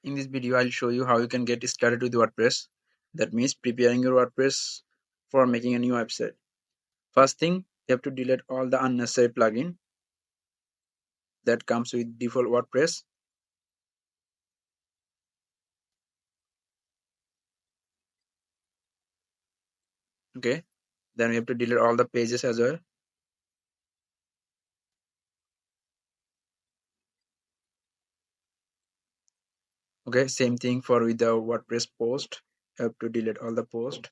In this video, I'll show you how you can get started with WordPress. That means preparing your WordPress for making a new website. First thing, you have to delete all the unnecessary plugin that comes with default WordPress. Okay. Then we have to delete all the pages as well. Okay. Same thing for with the WordPress post. You have to delete all the post.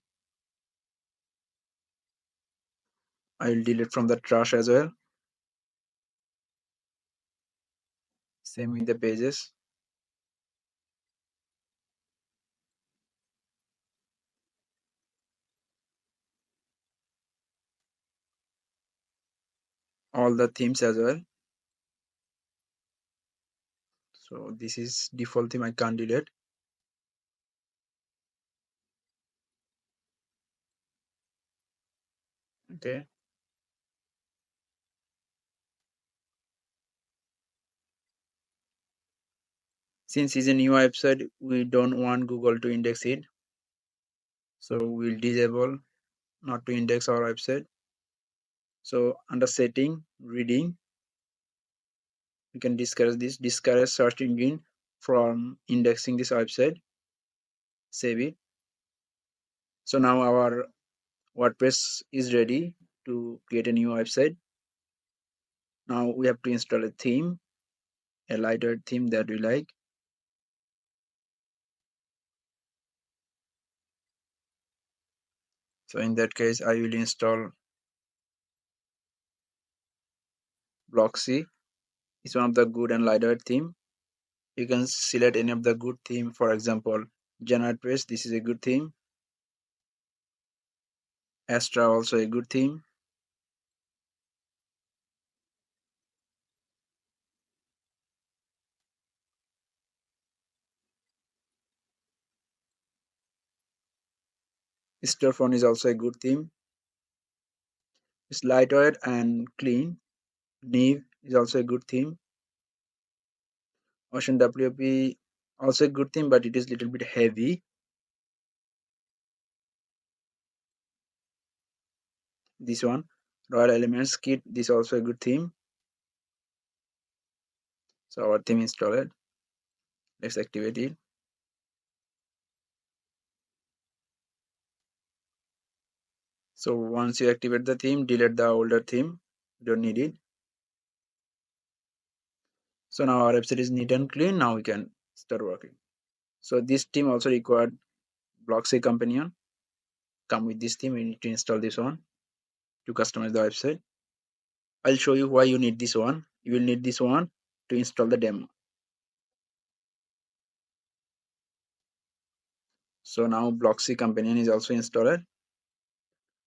I will delete from the trash as well. Same with the pages. All the themes as well. So this is default theme, I can't delete. Okay. Since it's a new website, we don't want Google to index it. So we'll disable not to index our website. So under setting, reading, we can discourage search engine from indexing this website. Save it. So now our WordPress is ready to create a new website. Now we have to install a theme, a lighter theme that we like. So in that case, I will install Bloxy. It's one of the good and lighter theme. You can select any of the good theme. For example, Generate Page, this is a good theme. Astra also a good theme. Phone is also a good theme. It's lightweight and clean. Neve is also a good theme. Ocean WP also a good theme, but it is a little bit heavy. This one, Royal Elements Kit, this is also a good theme. So our theme installed. Let's activate it. So once you activate the theme, delete the older theme. You don't need it. So now our website is neat and clean. Now we can start working. So this theme also required Bloxy companion. Come with this theme, we need to install this one to customize the website. I'll show you why you need this one. You will need this one to install the demo. So now Bloxy companion is also installed.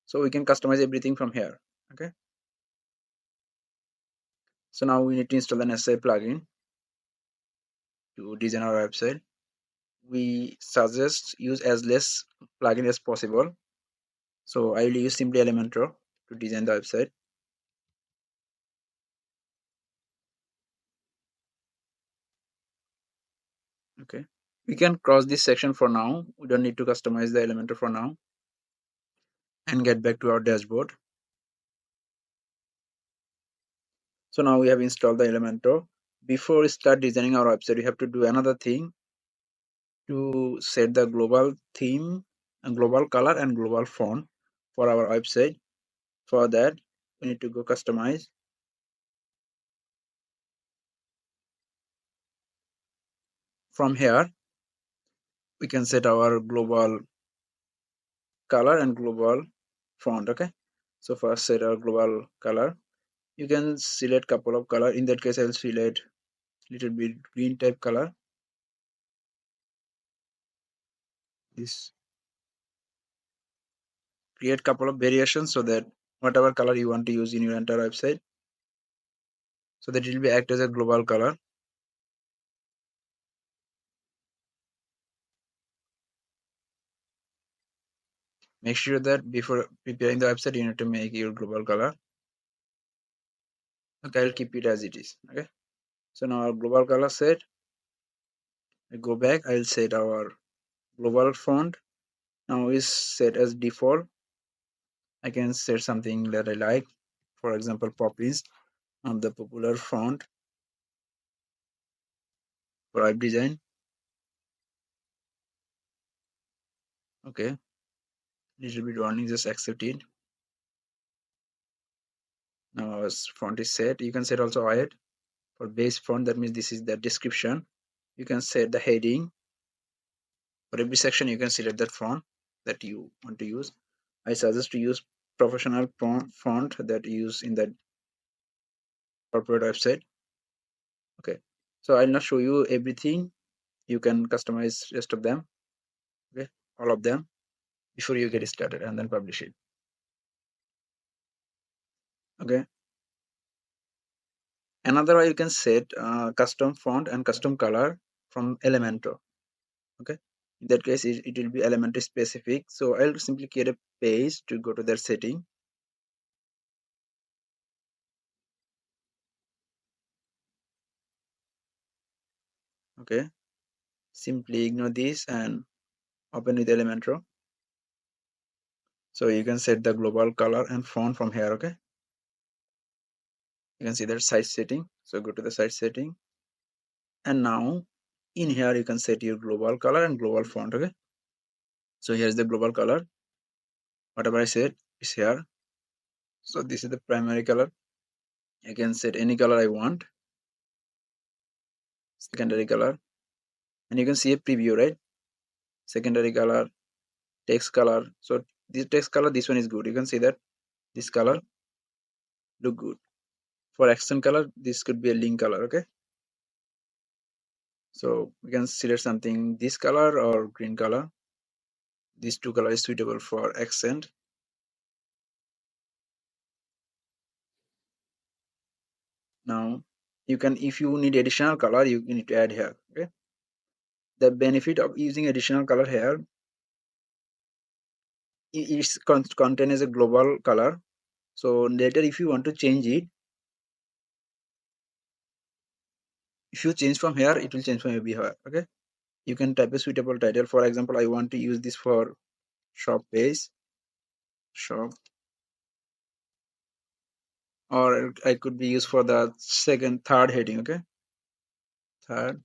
So we can customize everything from here. Okay. So now we need to install an SA plugin to design our website. We suggest use as less plugin as possible. So I will use simply Elementor to design the website. Okay. We can cross this section for now. We don't need to customize the Elementor for now. And get back to our dashboard. So now we have installed the Elementor. Before we start designing our website, we have to do another thing to set the global theme and global color and global font for our website. For that, we need to go customize. From here, we can set our global color and global font. Okay. So first set our global color. You can select couple of color. In that case, I'll select little bit green type color. This create couple of variations so that whatever color you want to use in your entire website, so that it will be act as a global color. Make sure that before preparing the website, you need to make your global color. Okay, I'll keep it as it is. Okay. So now our global color set. I go back, I'll set our global font. Now is set as default. I can set something that I like. For example, Poppies on the popular font for web design. Okay, little bit warning, just accept it. Now our font is set. You can set also height for base font. That means this is the description. You can set the heading. For every section, you can select that font that you want to use. I suggest to use professional font that you use in that corporate website. Okay, so I'll not show you everything. You can customize rest of them. Okay, all of them before you get started and then publish it. Okay, another way you can set custom font and custom color from Elementor. Okay, in that case it will be Elementor specific. So I'll simply create a page to go to their setting. Okay, simply ignore this and open with Elementor. So you can set the global color and font from here. Okay, you can see that size setting. So go to the size setting, and now in here you can set your global color and global font. Okay, so here's the global color. Whatever I said is here. So this is the primary color. I can set any color I want. Secondary color, and you can see a preview, right? Secondary color, text color. So this text color, this one is good. You can see that this color look good. For accent color, this could be a link color. Okay, so we can select something this color or green color. These two colors is suitable for accent. Now you can, if you need additional color, you need to add here. Okay, the benefit of using additional color here, it's content as a global color. So later if you want to change it, if you change from here, it will change from here. Okay, you can type a suitable title. For example, I want to use this for shop page, shop, or I could be used for the third heading. Okay, third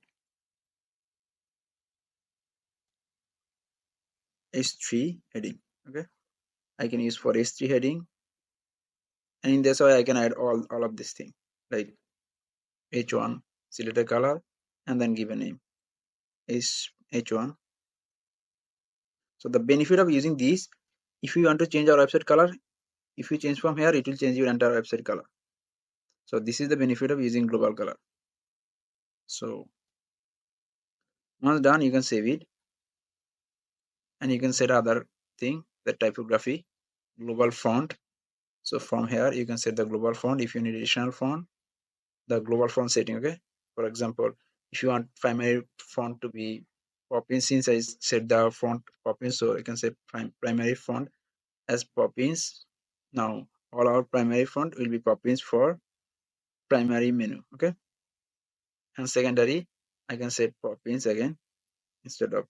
H3 heading. Okay, I can use for H3 heading, and in this way I can add all of this thing like H1, select a color, and then give a name is H1. So the benefit of using these, if you want to change our website color, if you change from here, it will change your entire website color. So this is the benefit of using global color. So once done, you can save it, and you can set other thing, the typography, global font. So from here you can set the global font. If you need additional font, the global font setting. Okay, for example, if you want primary font to be Poppins, since I set the font Poppins, so I can set primary font as Poppins. Now all our primary font will be Poppins for primary menu. Okay, and secondary I can set Poppins again. Instead of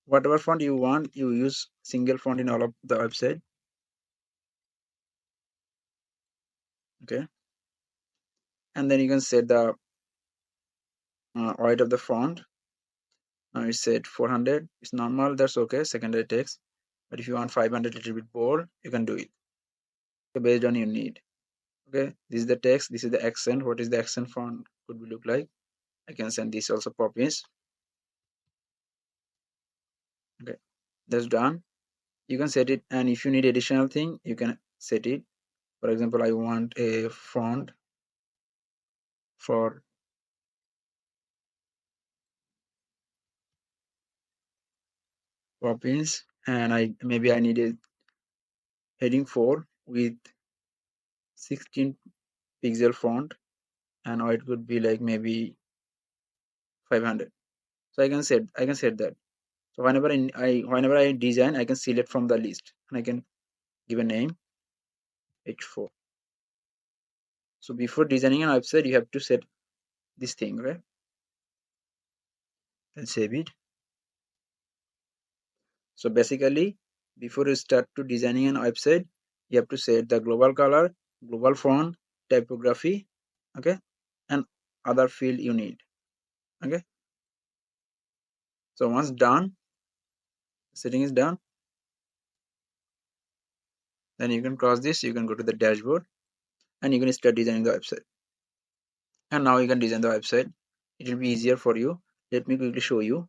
whatever font you want, you use single font in all of the website. Okay, and then you can set the height of the font. Now it's set 400. It's normal, that's okay, secondary text. But if you want 500, little bit bold, you can do it. Okay, based on your need. Okay, this is the text, this is the accent. What is the accent font could be look like? I can send this also Poppins. Okay, that's done. You can set it, and if you need additional thing, you can set it. For example, I want a font for Poppins, and maybe I need a heading 4 with 16 pixel font, and it could be like maybe 500. So I can set that. So whenever I design, I can select from the list and I can give a name H4. So before designing an website, you have to set this thing, right? Let's save it. So basically, before you start to designing an website, you have to set the global color, global font, typography, okay, and other field you need. Okay. So once done, setting is done, then you can cross this, you can go to the dashboard and you can start designing the website. And now you can design the website. It will be easier for you. Let me quickly show you.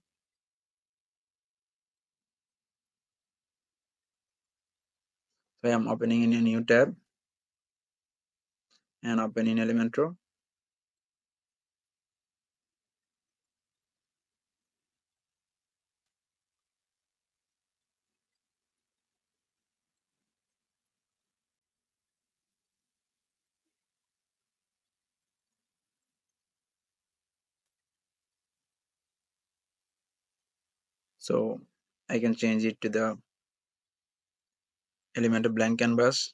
So I am opening in a new tab and opening Elementor. So I can change it to the Elementor blank canvas.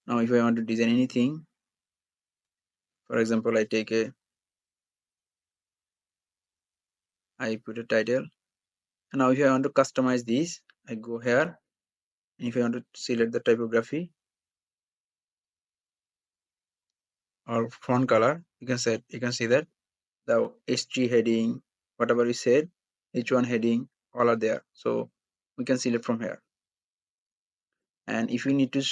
Now if I want to design anything, for example, I put a title. And now if I want to customize this, I go here. And if I want to select the typography or font color, you can see that the H3 heading, whatever we said, H1 heading, all are there. So we can select from here. And if we need to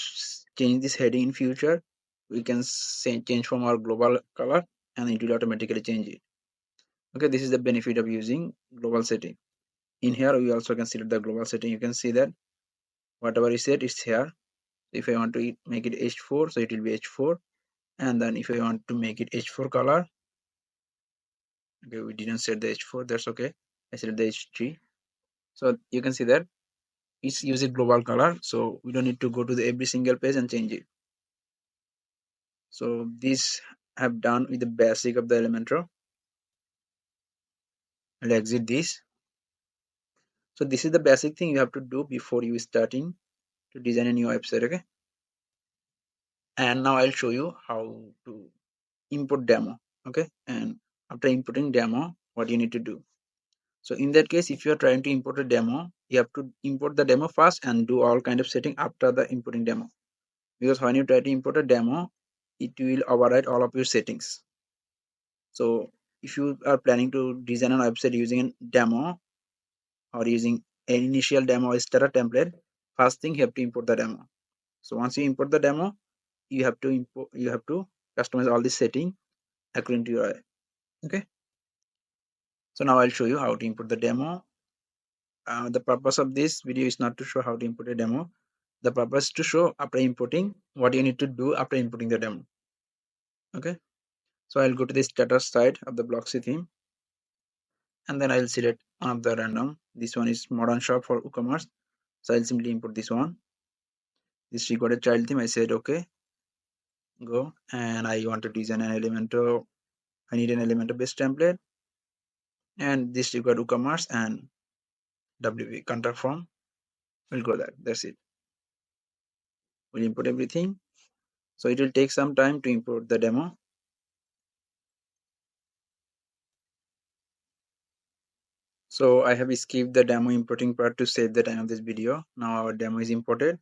change this heading in future, we can change from our global color and it will automatically change it. Okay, this is the benefit of using global setting. In here we also can select the global setting. You can see that whatever is set is here. If I want to make it H4, so it will be H4. And then if I want to make it H4 color, okay, we didn't set the H4, that's okay. I set the H3. So you can see that it's using global color, so we don't need to go to the every single page and change it. So this I have done with the basic of the Elementor. I'll exit this. So this is the basic thing you have to do before you starting to design a new website. Okay, and now I'll show you how to import demo. Okay, and after importing demo, what you need to do. So in that case, if you are trying to import a demo, you have to import the demo first and do all kind of setting after the importing demo, because when you try to import a demo, it will override all of your settings. So if you are planning to design a website using a demo or using an initial demo or starter template, first thing you have to import the demo. So once you import the demo, you have to customize all this setting according to your. Okay, so now I'll show you how to import the demo. The purpose of this video is not to show how to import a demo. The purpose is to show after importing what you need to do after importing the demo. Okay, so I'll go to the status side of the Blocksy theme, and then I'll select one of the random. This one is modern shop for WooCommerce, so I'll simply import this one. This recorded child theme. I said okay, go, and I want to design an Elementor. I need an Elementor based template, and this required WooCommerce and WP contact form. We'll go there. That's it. We'll import everything. So it will take some time to import the demo. So I have skipped the demo importing part to save the time of this video. Now our demo is imported.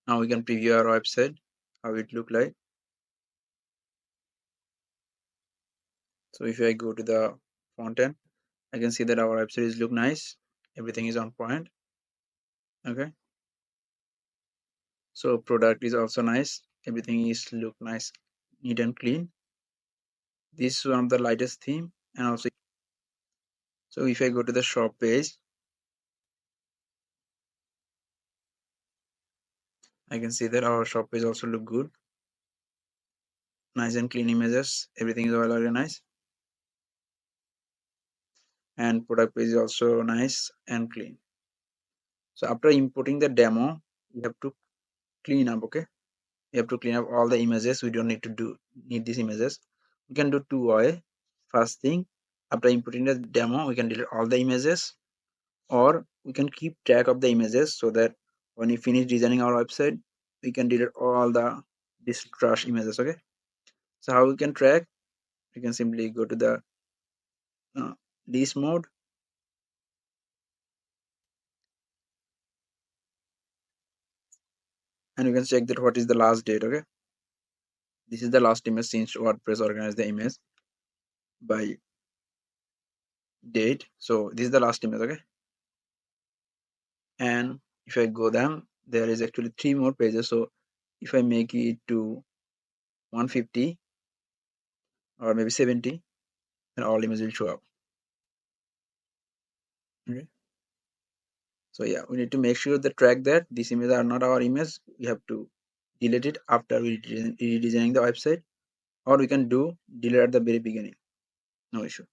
Now we can preview our website, how it look like. So if I go to the front end, I can see that our website is look nice. Everything is on point. Okay. So product is also nice. Everything is look nice, neat and clean. This is one of the lightest theme, and also so if I go to the shop page, I can see that our shop page also look good. Nice and clean images. Everything is well organized. And product page is also nice and clean. So after importing the demo, you have to clean up. Okay, you have to clean up all the images. We don't need to need these images. We can do two way. First thing, after importing the demo, we can delete all the images, or we can keep track of the images so that when we finish designing our website, we can delete all this trash images. Okay, so how we can track? We can simply go to the list mode, and you can check that what is the last date. Okay, this is the last image since WordPress organized the image by date. So this is the last image. Okay, and if I go down, there is actually 3 more pages. So if I make it to 150 or maybe 70, then all images will show up. Okay, so yeah, we need to make sure the track that these images are not our image. We have to delete it after we redesigning the website, or we can do delete at the very beginning, no issue.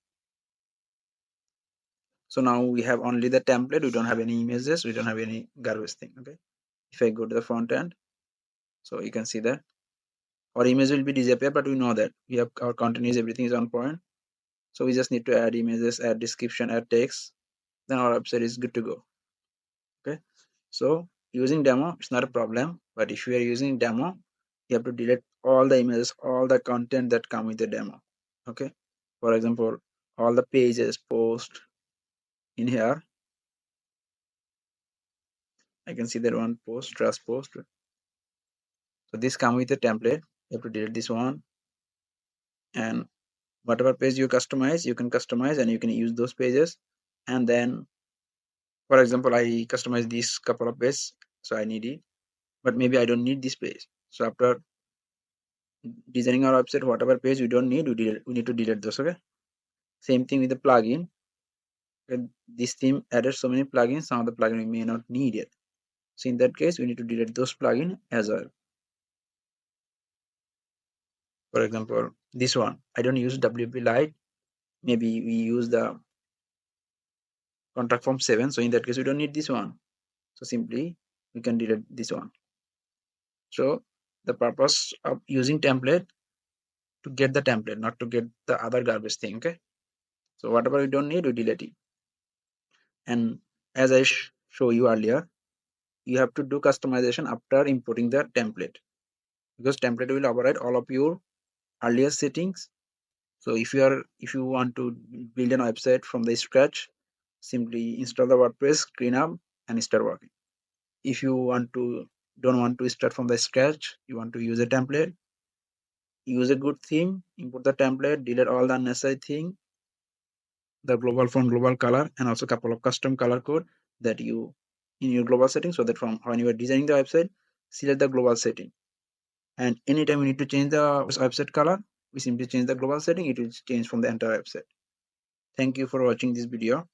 So now we have only the template, we don't have any images, we don't have any garbage thing. Okay, if I go to the front end, so you can see that our image will be disappear, but we know that we have our content is everything is on point. So we just need to add images, add description, add text, then our website is good to go. Okay, so using demo, it's not a problem, but if you are using demo, you have to delete all the images, all the content that come with the demo. Okay, for example, all the pages, post in here, I can see that one post, trust post. So this come with a template. You have to delete this one, and whatever page you customize, you can customize and you can use those pages. And then, for example, I customize this couple of pages, so I need it, but maybe I don't need this page. So after designing our website, whatever page we don't need, we need to delete those. Okay, same thing with the plugin. Okay, this theme added so many plugins, some of the plugin we may not need it. So in that case, we need to delete those plugin as well. For example, this one, I don't use WP Lite. Maybe we use the contract form 7. So in that case, we don't need this one. So simply we can delete this one. So the purpose of using template to get the template, not to get the other garbage thing. Okay, so whatever we don't need, we delete it. And as I show you earlier, you have to do customization after importing the template, because template will override all of your earlier settings. So if you want to build a website from the scratch, simply install the WordPress, clean up, and start working. If you don't want to start from the scratch, you want to use a template, use a good theme, import the template, delete all the unnecessary thing, the global font, global color, and also a couple of custom color code that you in your global setting, so that from when you are designing the website, select the global setting. And anytime we need to change the website color, we simply change the global setting, it will change from the entire website. Thank you for watching this video.